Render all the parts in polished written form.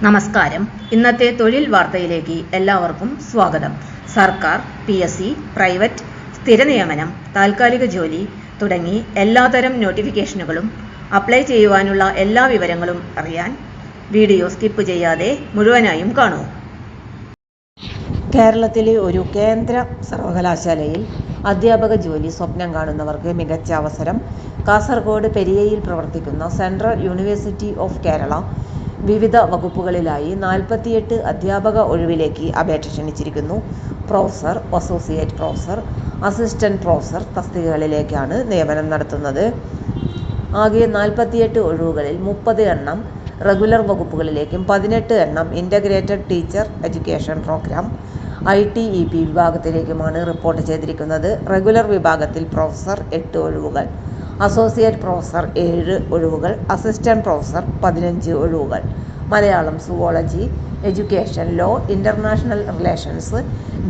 നമസ്കാരം. ഇന്നത്തെ തൊഴിൽ വാർത്തയിലേക്ക് എല്ലാവർക്കും സ്വാഗതം. സർക്കാർ, PSC, പ്രൈവറ്റ്, സ്ഥിര നിയമനം, താൽക്കാലിക ജോലി തുടങ്ങി എല്ലാതരം നോട്ടിഫിക്കേഷനുകളും അപ്ലൈ ചെയ്യുവാനുള്ള എല്ലാ വിവരങ്ങളും അറിയാൻ വീഡിയോ സ്കിപ്പ് ചെയ്യാതെ മുഴുവനായും കാണൂ. കേരളത്തിലെ ഒരു കേന്ദ്ര സർവകലാശാലയിൽ അധ്യാപക ജോലി സ്വപ്നം കാണുന്നവർക്ക് മികച്ച അവസരം. കാസർഗോഡ് പെരിയയിൽ പ്രവർത്തിക്കുന്ന സെൻട്രൽ യൂണിവേഴ്സിറ്റി ഓഫ് കേരള വിവിധ വകുപ്പുകളിലായി 48 അധ്യാപക ഒഴിവിലേക്ക് അപേക്ഷ ക്ഷണിച്ചിരിക്കുന്നു. Professor, associate professor, assistant professor തസ്തികകളിലേക്കാണ് നിയമനം നടത്തുന്നത്. ആകെ 48 ഒഴിവുകളിൽ 30 എണ്ണം റെഗുലർ വകുപ്പുകളിലേക്കും 18 എണ്ണം integrated teacher education programme ITEP വിഭാഗത്തിലേക്കുമാണ് റിപ്പോർട്ട് ചെയ്തിരിക്കുന്നത്. റെഗുലർ വിഭാഗത്തിൽ പ്രൊഫസർ 8 ഒഴിവുകൾ, അസോസിയേറ്റ് പ്രൊഫസർ 7 ഒഴിവുകൾ, അസിസ്റ്റന്റ് പ്രൊഫസർ 15 ഒഴിവുകൾ. Malayalam, zoology, education, law, international relations,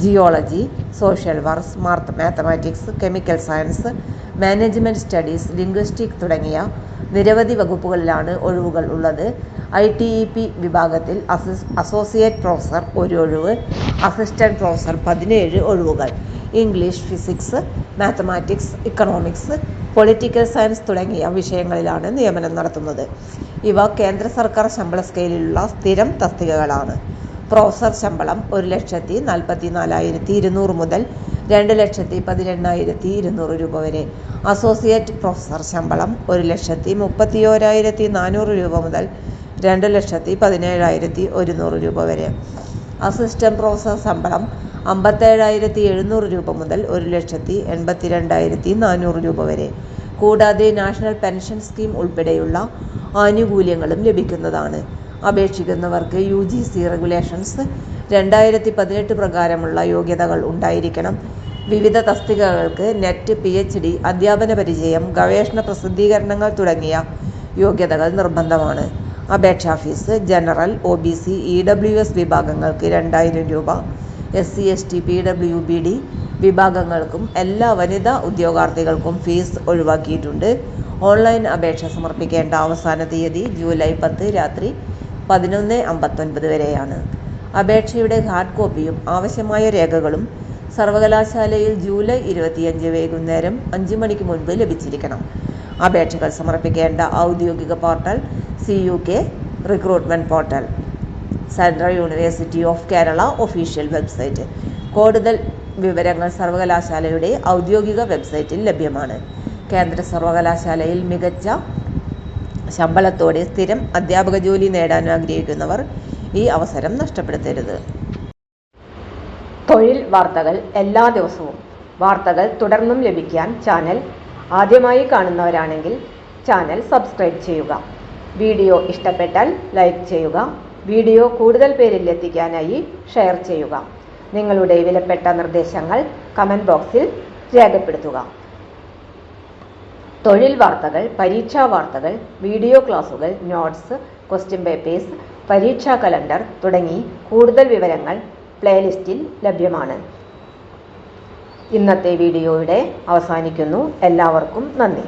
geology, social works, mathematics, chemical science, management studies, linguistic തുടങ്ങിയ നിരവധി വകുപ്പുകളിലാണ് ഒഴിവുകൾ ഉള്ളത്. ITEP വിഭാഗത്തിൽ അസോസിയേറ്റ് പ്രൊഫസർ 1 ഒഴിവ്, അസിസ്റ്റന്റ് പ്രൊഫസർ 17 ഒഴിവുകൾ. English, physics, mathematics, economics, political science തുടങ്ങിയ വിഷയങ്ങളിലാണ് നിയമനം നടത്തുന്നത്. ഇവ കേന്ദ്ര സർക്കാർ ശമ്പള സ്കെയിലിലുള്ള സ്ഥിരം തസ്തികകളാണ്. പ്രൊഫസർ ശമ്പളം 1,44,200 മുതൽ 2,18,200 രൂപ വരെ. അസോസിയേറ്റ് പ്രൊഫസർ ശമ്പളം 1,31,400 രൂപ മുതൽ 2,17,100 രൂപ വരെ. അസിസ്റ്റന്റ് പ്രൊഫസർ ശമ്പളം 57,700 രൂപ മുതൽ 1,82,400 രൂപ വരെ. കൂടാതെ നാഷണൽ പെൻഷൻ സ്കീം ഉൾപ്പെടെയുള്ള ആനുകൂല്യങ്ങളും ലഭിക്കുന്നതാണ്. അപേക്ഷിക്കുന്നവർക്ക് UGC റെഗുലേഷൻസ് 2018 പ്രകാരമുള്ള യോഗ്യതകൾ ഉണ്ടായിരിക്കണം. വിവിധ തസ്തികകൾക്ക് നെറ്റ്, PhD, അധ്യാപന പരിചയം, ഗവേഷണ പ്രസിദ്ധീകരണങ്ങൾ തുടങ്ങിയ യോഗ്യതകൾ നിർബന്ധമാണ്. അപേക്ഷാ ഫീസ് ജനറൽ, OBC, EWS വിഭാഗങ്ങൾക്ക് 2000 രൂപ, SC, ST, PWBD വിഭാഗങ്ങൾക്കും എല്ലാ വനിതാ ഉദ്യോഗാർത്ഥികൾക്കും ഫീസ് ഒഴിവാക്കിയിട്ടുണ്ട്. ഓൺലൈൻ അപേക്ഷ സമർപ്പിക്കേണ്ട അവസാന തീയതി ജൂലൈ 10 രാത്രി 11:59 വരെയാണ്. അപേക്ഷയുടെ ഹാർഡ് കോപ്പിയും ആവശ്യമായ രേഖകളും സർവകലാശാലയിൽ ജൂലൈ 25 വൈകുന്നേരം 5 മണിക്ക് മുൻപ് ലഭിച്ചിരിക്കണം. അപേക്ഷകൾ സമർപ്പിക്കേണ്ട ഔദ്യോഗിക portal CUK recruitment portal, central university of Kerala official website. കൂടുതൽ വിവരങ്ങൾ സർവകലാശാലയുടെ ഔദ്യോഗിക വെബ്സൈറ്റിൽ ലഭ്യമാണ്. കേന്ദ്ര സർവകലാശാലയിൽ മികച്ച ശമ്പളത്തോടെ സ്ഥിരം അധ്യാപക ജോലി നേടാൻ ആഗ്രഹിക്കുന്നവർ ഈ അവസരം നഷ്ടപ്പെടുത്തരുത്. തൊഴിൽ വാർത്തകൾ എല്ലാ ദിവസവും. വാർത്തകൾ തുടർന്നും ലഭിക്കാൻ ചാനൽ ആദ്യമായി കാണുന്നവരാണെങ്കിൽ ചാനൽ സബ്സ്ക്രൈബ് ചെയ്യുക. വീഡിയോ ഇഷ്ടപ്പെട്ടാൽ ലൈക്ക് ചെയ്യുക. വീഡിയോ കൂടുതൽ പേരിൽ എത്തിക്കാനായി ഷെയർ ചെയ്യുക. നിങ്ങളുടെ വിലപ്പെട്ട നിർദ്ദേശങ്ങൾ കമന്റ് ബോക്സിൽ രേഖപ്പെടുത്തുക. തൊഴിൽ വാർത്തകൾ, പരീക്ഷാ വാർത്തകൾ, വീഡിയോ ക്ലാസുകൾ, നോട്ട്സ്, ക്വസ്റ്റ്യൻ പേപ്പേഴ്സ്, പരീക്ഷാ കലണ്ടർ തുടങ്ങി കൂടുതൽ വിവരങ്ങൾ പ്ലേലിസ്റ്റിൽ ലഭ്യമാണ്. ഇന്നത്തെ വീഡിയോയുടെ അവസാനിക്കുന്നു. എല്ലാവർക്കും നന്ദി.